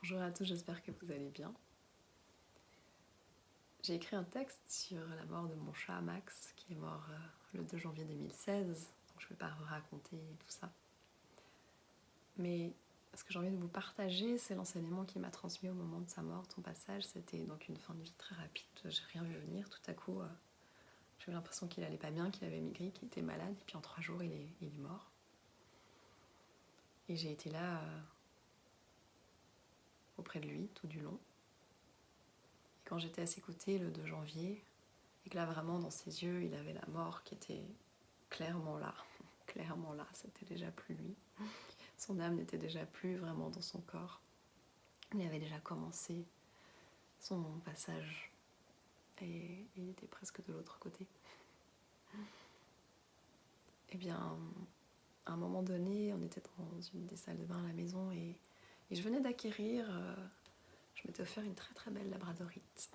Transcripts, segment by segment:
Bonjour à tous, j'espère que vous allez bien. J'ai écrit un texte sur la mort de mon chat Max, qui est mort le 2 janvier 2016, donc je ne vais pas raconter tout ça. Mais ce que j'ai envie de vous partager, c'est l'enseignement qu'il m'a transmis au moment de sa mort. Son passage, c'était donc une fin de vie très rapide, j'ai rien vu venir. Tout à coup, j'ai eu l'impression qu'il allait pas bien, qu'il avait maigri, qu'il était malade, et puis en 3 jours, il est mort. Et j'ai été là auprès de lui tout du long. Et quand j'étais à ses côtés le 2 janvier, et que là vraiment dans ses yeux il avait la mort qui était clairement là, c'était déjà plus lui. Son âme n'était déjà plus vraiment dans son corps. Il avait déjà commencé son passage et il était presque de l'autre côté. Et bien, à un moment donné, on était dans une des salles de bain à la maison et je venais d'acquérir, je m'étais offert une très très belle labradorite.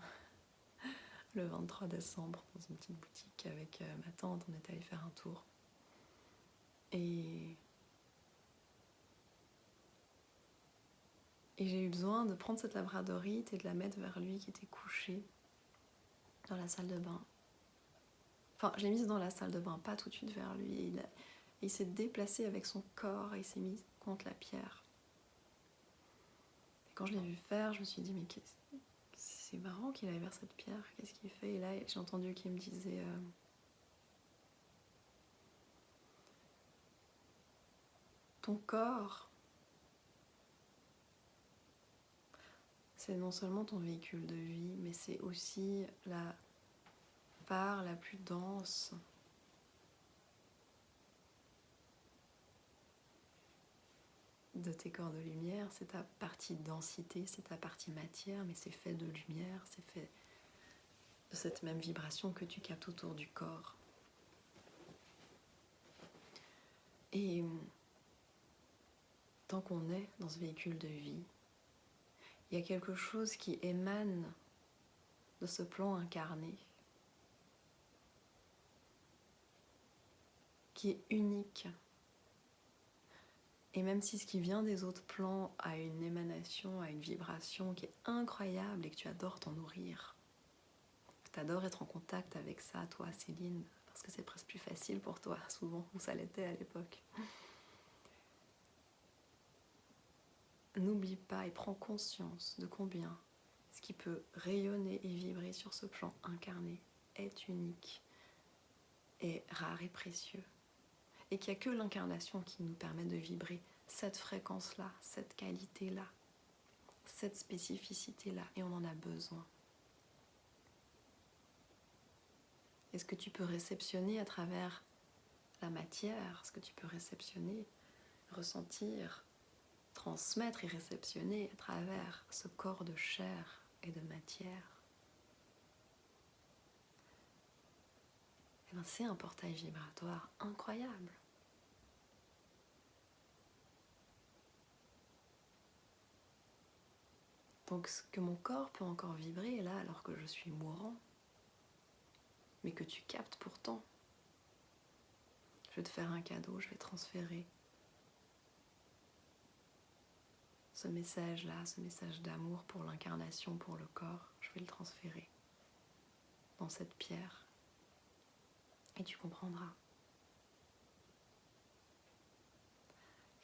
Le 23 décembre, dans une petite boutique avec ma tante, on est allé faire un tour. Et j'ai eu besoin de prendre cette labradorite et de la mettre vers lui qui était couché dans la salle de bain. Enfin, je l'ai mise dans la salle de bain, pas tout de suite vers lui. Il s'est déplacé avec son corps et il s'est mis contre la pierre. Et quand je l'ai vu faire, je me suis dit, mais c'est marrant qu'il aille vers cette pierre, qu'est-ce qu'il fait? Et là, j'ai entendu qu'il me disait... ton corps, c'est non seulement ton véhicule de vie, mais c'est aussi la part la plus dense de tes corps de lumière, c'est ta partie densité, c'est ta partie matière, mais c'est fait de lumière, c'est fait de cette même vibration que tu captes autour du corps. Et tant qu'on est dans ce véhicule de vie, il y a quelque chose qui émane de ce plan incarné, qui est unique. Et même si ce qui vient des autres plans a une émanation, a une vibration qui est incroyable et que tu adores t'en nourrir, que tu adores être en contact avec ça, toi, Céline, parce que c'est presque plus facile pour toi, souvent, ou ça l'était à l'époque. N'oublie pas et prends conscience de combien ce qui peut rayonner et vibrer sur ce plan incarné est unique, est rare et précieux. Et qu'il n'y a que l'incarnation qui nous permet de vibrer cette fréquence-là, cette qualité-là, cette spécificité-là, et on en a besoin. Et ce que tu peux réceptionner à travers la matière, ce que tu peux réceptionner, ressentir, transmettre et réceptionner à travers ce corps de chair et de matière, eh bien, c'est un portail vibratoire incroyable. Donc ce que mon corps peut encore vibrer là alors que je suis mourant, mais que tu captes pourtant, je vais te faire un cadeau, je vais transférer ce message-là, ce message d'amour pour l'incarnation, pour le corps, je vais le transférer dans cette pierre et tu comprendras.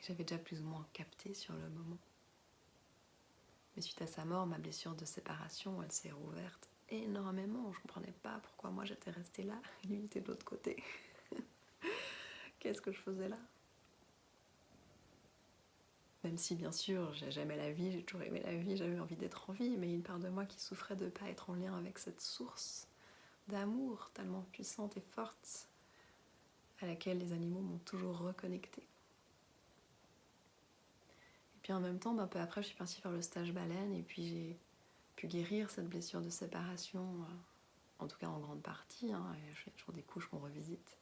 Et j'avais déjà plus ou moins capté sur le moment. Mais suite à sa mort, ma blessure de séparation, elle s'est rouverte énormément. Je ne comprenais pas pourquoi moi j'étais restée là, et lui était de l'autre côté. Qu'est-ce que je faisais là? Même si bien sûr j'aimais la vie, j'ai toujours aimé la vie, j'avais envie d'être en vie, mais une part de moi qui souffrait de ne pas être en lien avec cette source d'amour tellement puissante et forte à laquelle les animaux m'ont toujours reconnectée. Et puis en même temps, peu après, je suis partie faire le stage baleine et puis j'ai pu guérir cette blessure de séparation, en tout cas en grande partie, hein, et il y a toujours des couches qu'on revisite.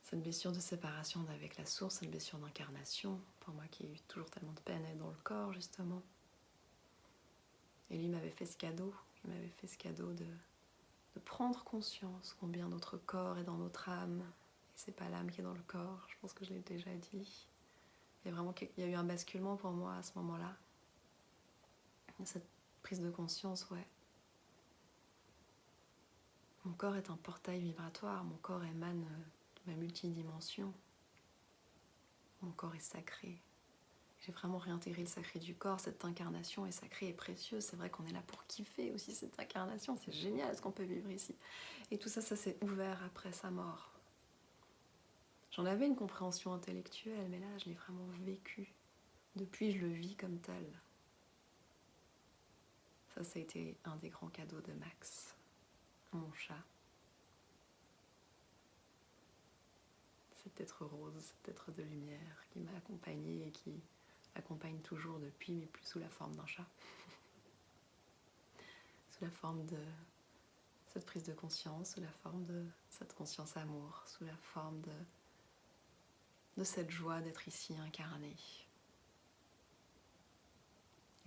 Cette blessure de séparation avec la source, cette blessure d'incarnation, pour moi qui ai eu toujours tellement de peine dans le corps justement. Et lui m'avait fait ce cadeau, il m'avait fait ce cadeau de prendre conscience combien notre corps est dans notre âme, et c'est pas l'âme qui est dans le corps, je pense que je l'ai déjà dit. Il y a eu un basculement pour moi à ce moment-là, Cette prise de conscience, ouais. Mon corps est un portail vibratoire, mon corps émane de ma multidimension. Mon corps est sacré. J'ai vraiment réintégré le sacré du corps, cette incarnation est sacrée et précieuse. C'est vrai qu'on est là pour kiffer aussi cette incarnation, c'est génial ce qu'on peut vivre ici. Et tout ça, ça s'est ouvert après sa mort. J'en avais une compréhension intellectuelle, mais là, je l'ai vraiment vécu. Depuis, je le vis comme tel. Ça a été un des grands cadeaux de Max, mon chat. Cet être rose, cet être de lumière qui m'a accompagnée et qui accompagne toujours depuis, mais plus sous la forme d'un chat. Sous la forme de cette prise de conscience, sous la forme de cette conscience amour, sous la forme de cette joie d'être ici incarnée.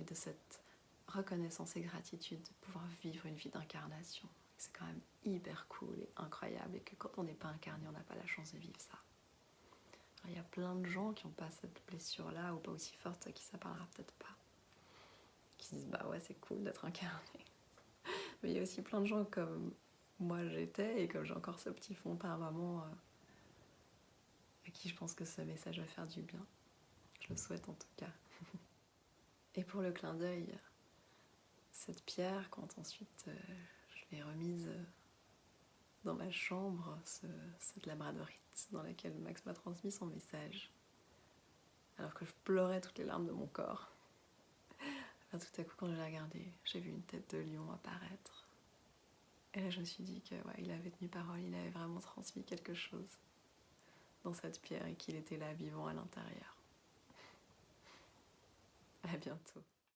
Et de cette reconnaissance et gratitude de pouvoir vivre une vie d'incarnation. C'est quand même hyper cool et incroyable et que quand on n'est pas incarné, on n'a pas la chance de vivre ça. Alors, il y a plein de gens qui n'ont pas cette blessure-là ou pas aussi forte, à qui ça parlera peut-être pas. Qui se disent bah ouais c'est cool d'être incarné. Mais il y a aussi plein de gens comme moi j'étais et comme j'ai encore ce petit fond par moment à qui je pense que ce message va faire du bien. Je le souhaite en tout cas. Et pour le clin d'œil, cette pierre, quand ensuite je l'ai remise dans ma chambre, cette labradorite dans laquelle Max m'a transmis son message, alors que je pleurais toutes les larmes de mon corps. Alors, tout à coup, quand je l'ai regardée, j'ai vu une tête de lion apparaître. Et là, je me suis dit que ouais, il avait tenu parole, il avait vraiment transmis quelque chose dans cette pierre et qu'il était là, vivant à l'intérieur. À bientôt.